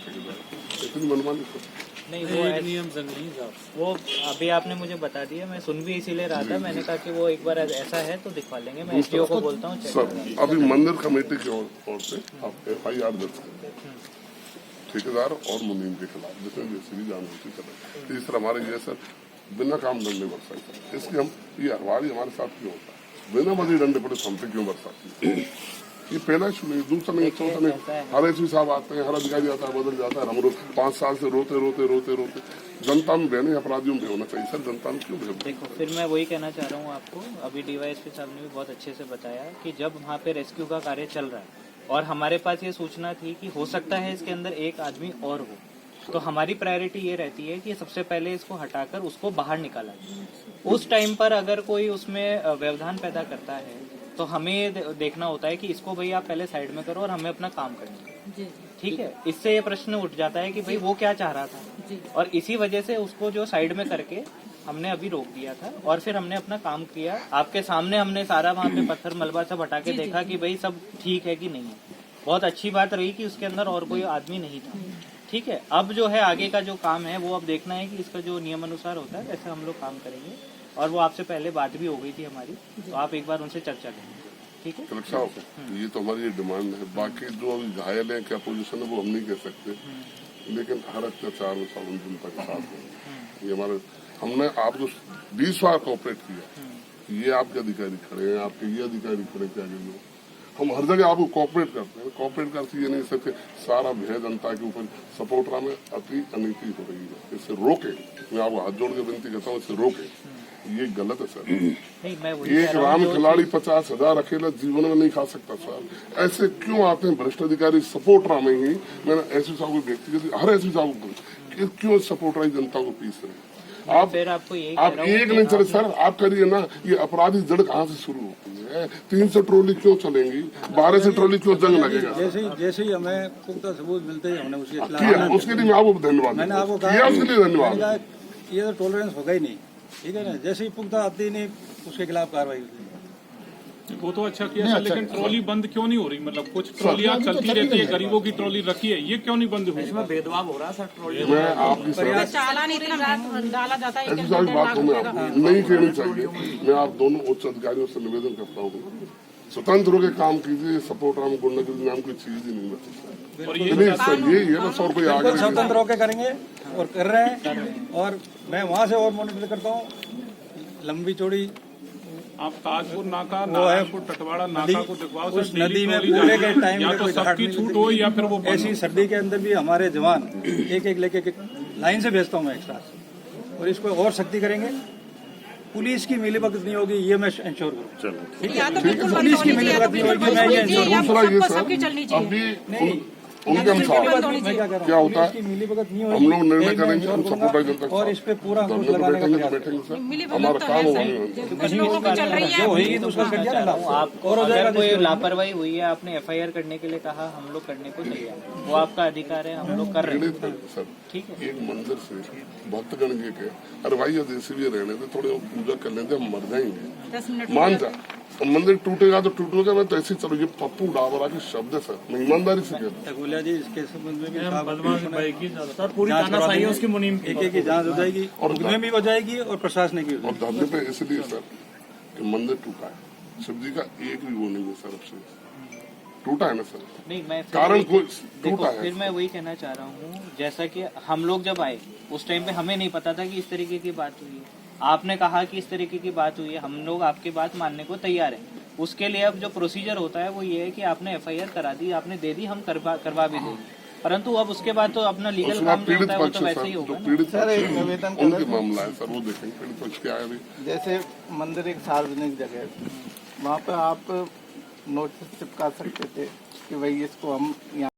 ठेकेदार इतनी मनमानी नहीं, वो नियम से नहीं था। वो अभी आपने मुझे बता दिया, मैं सुन भी इसीलिए रहा था। मैंने कहा कि वो एक बार ऐसा है तो दिखवा लेंगे। मैं एसडीओ को बोलता हूँ सर। अभी मंदिर कमेटी की ओर से आप FIR दर्ज करें ठेकेदार और मुनीम के खिलाफ, जिसमें जैसे भी जान होती चले। तीसरा हमारे ये सर बिना काम दंडे बरसाते, इसलिए हम ये हरवाड़ी हमारे साथ क्यों होता है, बिना मजदूरी दंडे पुलिस हम पे क्यों बरसाती है, ये पहला इशू नहीं, दूसरा नहीं, चौथा नहीं। हर एसपी साहब आते हैं, हर अधिकारी आता है, बदल जाता है। हम लोग 5 साल से रोते रोते रोते रोते जनता में बहने अपराधियों में होना चाहिए सर, जनता में क्यों बहने। देखो, फिर मैं वही कहना चाह रहा हूँ आपको, अभी डीवाईएसपी साहब ने भी बहुत अच्छे से बताया कि जब वहाँ पे रेस्क्यू का कार्य चल रहा है और हमारे पास ये सूचना थी कि हो सकता है इसके अंदर एक आदमी और हो, तो हमारी प्रायोरिटी ये रहती है कि सबसे पहले इसको हटाकर उसको बाहर निकाला जाए। उस टाइम पर अगर कोई उसमें व्यवधान पैदा करता है तो हमें देखना होता है कि इसको भाई आप पहले साइड में करो और हमें अपना काम करना है, ठीक है। इससे ये प्रश्न उठ जाता है कि भाई वो क्या चाह रहा था, और इसी वजह से उसको जो साइड में करके हमने अभी रोक दिया था और फिर हमने अपना काम किया। आपके सामने हमने सारा वहाँ पे पत्थर मलबा सब हटा के देखा कि भाई सब ठीक है कि नहीं है। बहुत अच्छी बात रही कि उसके अंदर और कोई आदमी नहीं था, ठीक है। अब जो है आगे का जो काम है वो अब देखना है कि इसका जो नियम अनुसार होता है वैसे हम लोग काम करेंगे। और वो आपसे पहले बात भी हो गई थी हमारी, तो आप एक बार उनसे चर्चा करेंगे, ठीक है। कलेक्टर साहब, ये तो हमारी डिमांड है। बाकी जो अभी घायल है, क्या पोजीशन है, वो हम नहीं कह सकते, लेकिन हर अत्याचार में सब जनता के साथ है। ये हमारे हमने आप जो 20 बार कॉपरेट किया, ये आपके अधिकारी खड़े हैं, आपके ये अधिकारी खड़े क्या लोग, हम हर जगह आपको कॉपरेट करते हैं। कॉपरेट करते ये नहीं सकते, सारा भय जनता के ऊपर सपोर्टरा में अति अनिति हो रही है, इसे रोके। मैं आपको हाथ जोड़ के विनती करता हूँ, इसे रोके, ये गलत है सर। नहीं, मैं एक राम खिलाड़ी 50,000 अकेला जीवन में नहीं खा सकता सर। ऐसे क्यों आते हैं भ्रष्ट अधिकारी सपोर्टरा में ही। मैंने ऐसे साहब को व्यक्तिगत हर ऐसे साहब को क्यों सपोर्टरा जनता को पीस रहे हैं आप। फिर आपको आप एक नहीं चले सर, आप करिए ना, ये अपराधी जड़ कहाँ से शुरू होती है। 300 ट्रॉली क्यों चलेंगी, 12 से ट्रॉली क्यों जंग लगेगा। जैसे ही हमें पुख्ता सबूत मिलते ही हमने उसके खिलाफ, उसके लिए मैं आपको धन्यवाद, मैंने आपको कहा उसके लिए धन्यवाद। ये तो टॉलरेंस होगा ही नहीं, ठीक है ना। जैसे ही पुख्ता आती नहीं उसके खिलाफ कार्रवाई होती है। वो तो अच्छा किया सर, लेकिन ट्रॉली बंद क्यों नहीं हो रही। मतलब कुछ ट्रॉलियां चलती रहती है, गरीबों की ट्रॉली रखी है, ये क्यों नहीं बंद हुई। इसमें भेदभाव हो रहा है सर। ट्रॉली मैं आपकी चालान इतना डाला जाता है, ऐसी सारी बात हमें नहीं कहनी चाहिए। मैं आप दोनों उच्च अधिकारियों से निवेदन करता हूँ, स्वतंत्र होकर काम कीजिए। सपोर्ट राम गुंडागिरी नाम कोई चीज ही नहीं है। और ये सर ये बस और कोई आगे स्वतंत्र होकर करेंगे और कर रहे हैं। और मैं वहाँ से और मॉनिटर करता हूँ, लंबी चौड़ी आप ताजपुर नाका, नारायणपुर टटवाड़ा नाका को दिखवाओ उस नदी में पूरे के टाइम या तो सबकी छूट हो या फिर वो ऐसी सर्दी के अंदर भी हमारे जवान एक एक लेके लाइन से भेजता हूँ मैं एक्स्ट्रा, और इसको और सख्ती करेंगे। पुलिस की मिलीभगत नहीं होगी, ये मैं इंश्योर करूँ। पुलिस की मिलीभगत नहीं होगी, मैं ये इंश्योर करूँ। अभी उनके अनुसार क्या होता है, हम लोग निर्णय करेंगे, हम सपोर्ट जनता और इस पे पूरा बैठेंगे सर, हमारा काम होगा। आपको अगर कोई लापरवाही हुई है, आपने FIR करने के लिए कहा, हम लोग करने को तैयार, वो आपका अधिकार है, हम लोग कर रहे हैं सर। ठीक है। एक मंदिर से भक्तगण के अरे भाई जैसे भी रहने दे, थोड़े पूजा कर लेते, हम मर जाएंगे, मान जा। मंदिर टूटेगा तो टूटेगा, मैं तो ऐसे चलो। ये पप्पू डाबरा के शब्द है सर, मैं ईमानदारी से कहता हूँ जी। इसके संबंध में सर पूरी तानाशाही है उसकी मुनीम, एक की जांच हो जाएगी और उसमें भी हो जाएगी और प्रशासनिक भी हो और धरने पे इसलिए सर कि मंदिर टूटा है, शिव जी का एक भी वो नहीं है सर, अब से टूटा है ना सर। नहीं, मैं कारण कोई देखो, टूटा है। फिर मैं वही कहना चाह रहा हूँ, जैसा कि हम लोग जब आए उस टाइम पे हमें नहीं पता था कि इस तरीके की बात हुई है। आपने कहा कि इस तरीके की बात हुई है, हम लोग आपकी बात मानने को तैयार हैं। उसके लिए अब जो प्रोसीजर होता है वो ये है कि आपने FIR करा दी, आपने दे दी, हम करवा भी देंगे, परंतु अब उसके बाद तो अपना लीगल काम जो होता है वो तो वैसे ही होगा। सर एक निवेदन उनके मामला है सर, वो देखेंगे पीड़ित पक्ष क्या है। अभी जैसे मंदिर एक सार्वजनिक जगह है, वहाँ पे आप नोटिस चिपका सकते थे कि भाई इसको हम यहाँ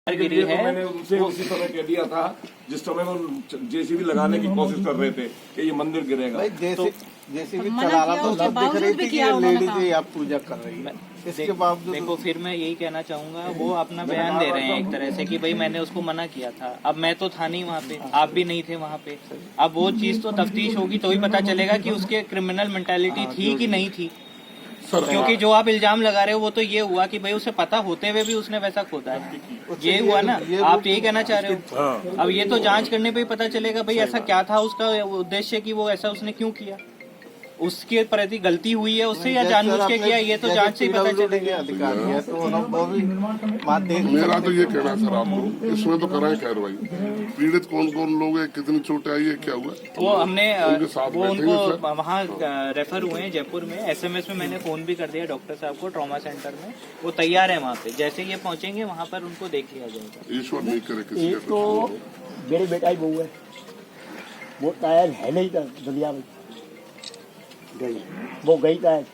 लिए तो मैंने उनसे उसी समय कह दिया था जिस समय वो JCB लगाने की कोशिश कर रहे थे कि ये मंदिर गिरेगा। भाई जैसे भी चला रहा तो सब दिख रही थी कि ये लेडीज आप पूजा कर रही है। इसके बावजूद देखो फिर मैं यही कहना चाहूंगा, वो अपना बयान दे रहे हैं एक तरह से कि भाई मैंने उसको मना किया था। अब मैं तो था नहीं वहाँ पे, आप भी नहीं थे वहाँ पे। अब वो चीज तो तफ्तीश होगी तो ही पता चलेगा कि उसके क्रिमिनल मेंटालिटी थी कि नहीं थी। क्योंकि जो आप इल्जाम लगा रहे हो वो तो ये हुआ कि भाई उसे पता होते हुए भी उसने वैसा खोदा है, ये हुआ ना। आप यही कहना चाह रहे हो। अब ये तो जांच करने पे ही पता चलेगा भाई ऐसा क्या था उसका उद्देश्य कि वो ऐसा उसने क्यों किया, उसके प्रति गलती हुई है उससे या जानबूझ के किया, ये तो जांच से ही पता चलेगा। अधिकारी है तो वो भी वहाँ देख मेरा तो ये कहना है सर आपको, इसमें तो कराएं कार्रवाई। पीड़ित कौन कौन लोग हैं, कितनी चोटें आई है, क्या हुआ? वो हमने उनके साथ वो बैठेंगे उनको वहाँ रेफर हुए हैं जयपुर में। SMS में मैंने फोन भी कर दिया डॉक्टर साहब को ट्रॉमा सेंटर में, वो तैयार है वहाँ पे। जैसे ये पहुँचेंगे वहाँ पर उनको देख लिया जाएगा। ईश्वर नहीं करे किसी एक तो मेरे बेटा ही बहू है, वो टायर है नहीं था दुनिया में, वो गई टायर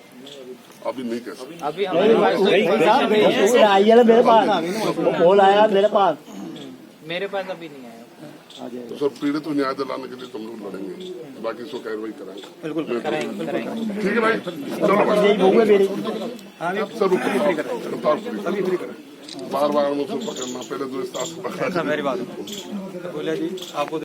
अभी नहीं कह सकते। अभी हमारे पास तो information नहीं है। फोन आई है ना मेरे पास, वो फोन आया मेरे पास। मेरे पास अभी नहीं आया। तो सर पीड़ित को न्याय दिलाने के लिए तुम लोग लड़ेंगे, बाकी इसको कार्रवाई कराएंगे। बिल्कुल कराएंगे। ठीक है भाई, चलो भाई। यही बहू है मेरी। सर बार बार मुझसे पकड़ना, पहले तो इस ताश को पकड़ा। मेरी बात बोलिए जी, आपको